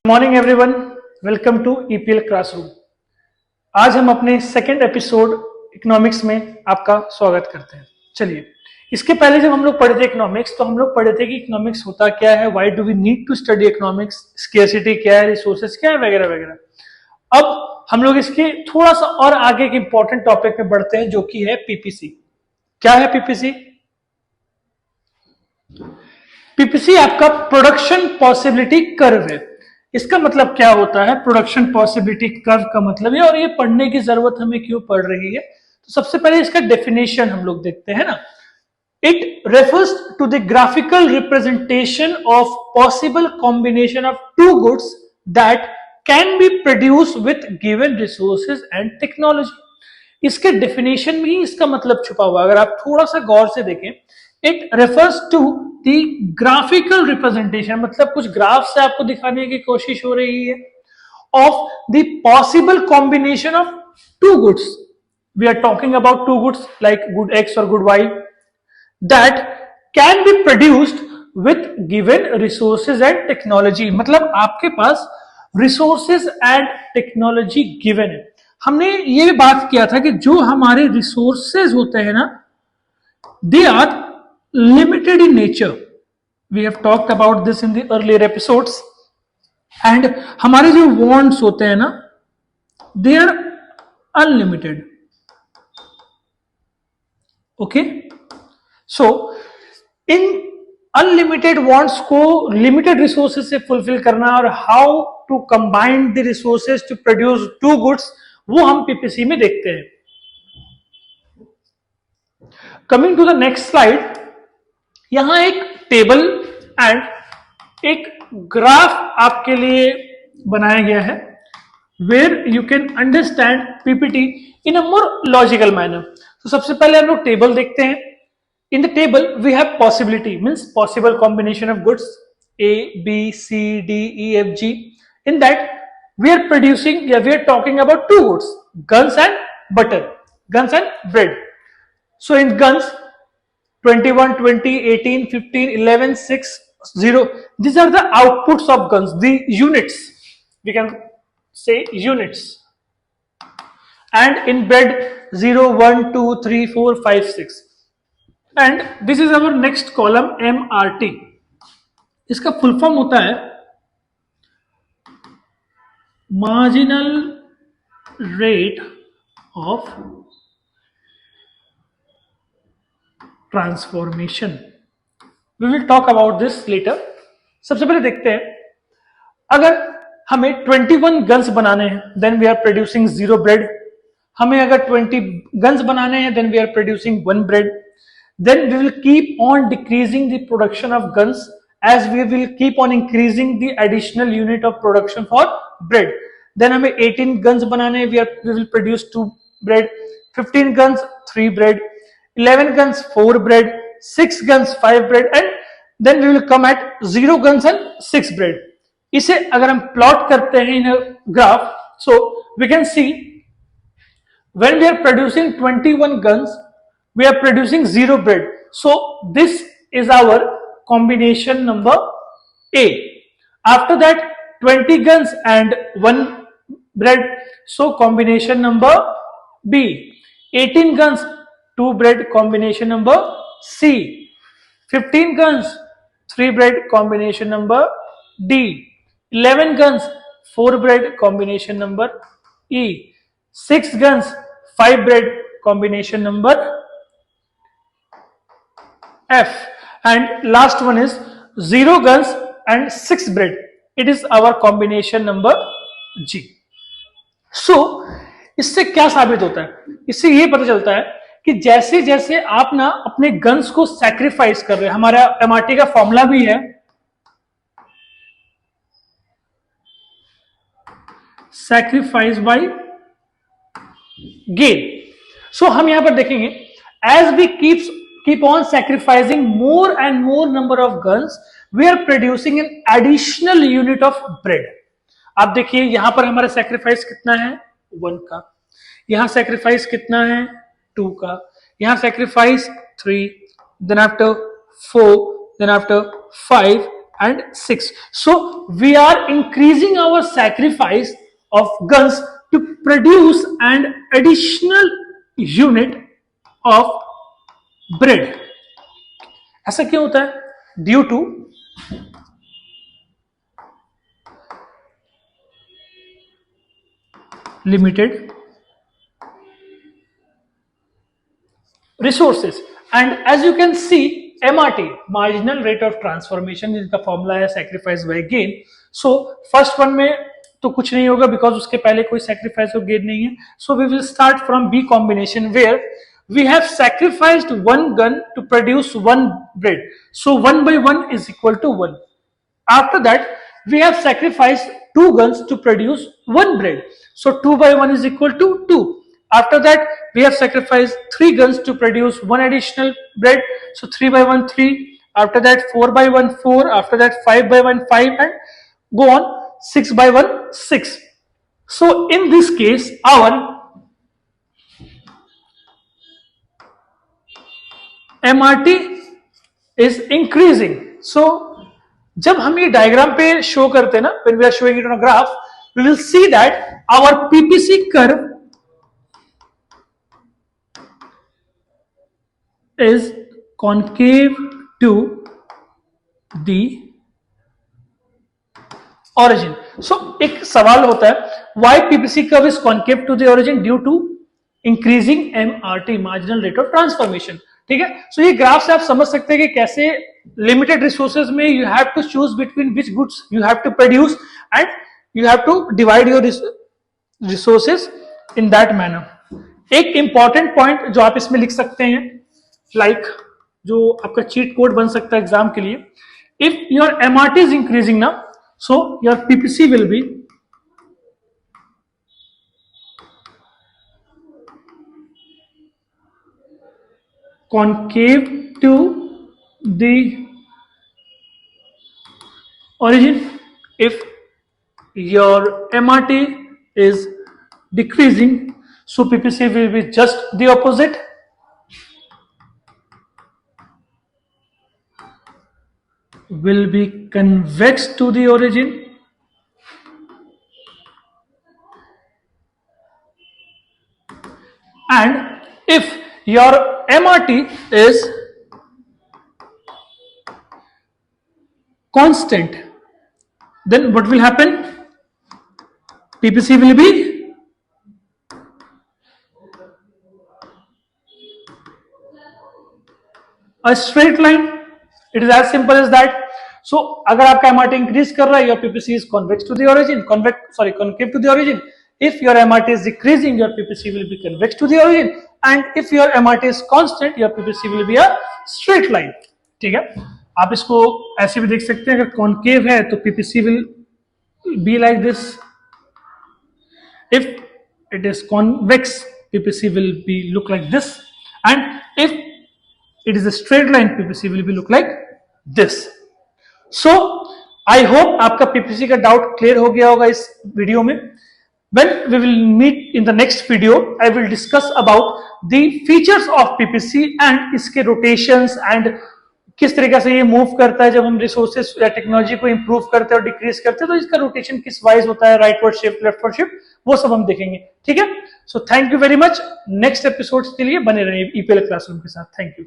Morning everyone, welcome to EPL classroom. आज हम अपने सेकंड एपिसोड इकोनॉमिक्स में आपका स्वागत करते हैं। चलिए, इसके पहले जब हम लोग पढ़े थे इकोनॉमिक्स, तो हम लोग पढ़े थे कि इकोनॉमिक्स होता क्या है, why do we need to study economics, scarcity क्या है, रिसोर्सेज क्या है, वगैरह वगैरह। अब हम लोग इसके थोड़ा सा और आगे के इंपॉर्टेंट टॉपिक में बढ़ते हैं, जो कि है पीपीसी। क्या है पीपीसी? पीपीसी आपका प्रोडक्शन पॉसिबिलिटी कर्व है। इसका मतलब क्या होता है? प्रोडक्शन पॉसिबिलिटी कर्व का मतलब है, और ये पढ़ने की जरूरत हमें क्यों पड़ रही है, तो सबसे पहले इसका डेफिनेशन हम लोग देखते हैं ना। It refers to the graphical representation of possible combination of two goods that can be produce with given resources and technology. इसके डेफिनेशन में ही इसका मतलब छुपा हुआ है। अगर आप थोड़ा सा गौर से देखें, it refers to the graphical representation, मतलब कुछ ग्राफ से आपको दिखाने की कोशिश हो रही है, of the possible combination of two goods. We are talking about two goods like good X और good Y that can be produced with given resources and technology. मतलब आपके पास रिसोर्सेज एंड टेक्नोलॉजी गिवन है। हमने ये बात किया था कि जो हमारे रिसोर्सेज होते हैं ना, they are limited in nature. We have talked about this in the earlier episodes. And हमारे जो wants होते हैं ना, they are unlimited. Okay? So, in unlimited wants को limited resources से fulfill करना और how to combine the resources to produce two goods, वो हम PPC में देखते हैं। Coming to the next slide, यहां एक टेबल एंड एक ग्राफ आपके लिए बनाया गया है, where you can understand PPT in a more logical manner. तो सबसे पहले हम लोग टेबल देखते हैं। In the table we have possibility, means possible combination of goods A B C D E F G. In that we are producing या we are talking about two goods, guns and butter, guns and bread. So in guns, 21, 20, 18, 15, 11, 6, 0. These are the outputs of guns, the units. We can say units. And in bread, 0, 1, 2, 3, 4, 5, 6. And this is our next column, MRT. इसका full form होता है marginal rate of transformation. We will talk about this later. सबसे पहले देखते हैं, अगर हमें 21 guns बनाने हैं, then we are producing 0 bread. हमें अगर 20 गन्स बनाने हैं, then we are producing 1 bread. Then we will keep on decreasing the production of guns as we will keep on increasing the additional unit of production for bread. Then हमें 18 guns बनाने हैं, we will produce 2 bread. 15 guns 3 bread, 11 guns 4 bread, 6 guns 5 bread, and then we will come at 0 guns and 6 bread. इसे अगर हम plot करते हैं इन graph, so we can see when we are producing 21 guns, we are producing 0 bread. So this is our combination number A. After that, 20 guns and 1 bread, so combination number B. 18 guns 2 bread, combination number C. 15 guns 3 bread, combination number D. 11 guns 4 bread, combination number E. 6 guns 5 bread, combination number F. And last one is 0 guns and 6 bread. It is our combination number G. So इससे क्या साबित होता है? इससे ये पता चलता है कि जैसे जैसे आप ना अपने गन्स को सैक्रिफाइस कर रहे हैं, हमारा एमआरटी का फॉर्मूला भी है सैक्रिफाइस बाय गेन। सो हम यहां पर देखेंगे, as we keep on sacrificing more and more number of guns, we are producing an additional unit of bread. आप देखिए यहां पर हमारा सैक्रिफाइस कितना है? 1 का। यहां सैक्रिफाइस कितना है? 2 का। यहां sacrifice 3, then after 4, then after 5, and 6. So we are increasing our sacrifice of guns to produce an additional unit of bread. ऐसा क्यों होता है? Due to limited resources. And as you can see, MRT, marginal rate of transformation, जिनका formula है sacrifice by gain. So first one में तो कुछ नहीं होगा because उसके पहले कोई sacrifice और gain नहीं है. So we will start from B combination where we have sacrificed one gun to produce one bread. So 1 by 1 is equal to 1. After that, we have sacrificed two guns to produce one bread. So 2 by 1 is equal to 2. After that, we have sacrificed 3 guns to produce one additional bread. So 3 by 1, 3. After that, 4 by 1, 4. After that, 5 by 1, 5. And go on, 6 by 1, 6. So in this case, our MRT is increasing. So जब हम ये diagram पे show करते हैं ना, when we are showing it on a graph, we will see that our PPC curve is concave to the origin. So एक सवाल होता है, why PPC curve is concave to the origin? Due to increasing MRT, marginal rate of transformation. ठीक है? So ये graph से आप समझ सकते हैं कि कैसे limited resources में you have to choose between which goods you have to produce and you have to divide your resources in that manner. एक important point जो आप इसमें लिख सकते हैं, like जो आपका cheat code बन सकता है एग्जाम के लिए, if your MRT is increasing now, so your PPC will be concave to the origin. If your MRT is decreasing, so PPC will be just the opposite. Will be convex to the origin. And if your MRT is constant, then what will happen? PPC will be a straight line. It is as simple as that. So अगर आपका MRT increase कर रहा है, your PPC is convex to the origin, concave to the origin. If your MRT is decreasing, your PPC will be convex to the origin. And if your MRT is constant, your PPC will be a straight line. ठीक है? आप इसको ऐसे भी देख सकते हैं, अगर concave है तो PPC will be like this. If it is convex, PPC will be look like this. And if it is a straight line, PPC will be look like this. So I hope आपका PPC का doubt clear हो गया होगा इस video में. When we will meet in the next video, I will discuss about the features of PPC and इसके rotations and किस तरीके से ये मूव करता है जब हम रिसोर्सेस या टेक्नोलॉजी को इंप्रूव करते हैं और डिक्रीज करते हैं, तो इसका रोटेशन किस वाइज होता है, राइटवर्ड शिफ्ट, लेफ्टवर्ड शिफ्ट, वो सब हम देखेंगे. ठीक है? So thank you very much. Next episodes के लिए बने रहिए ईपीएल क्लासरूम के साथ. Thank you.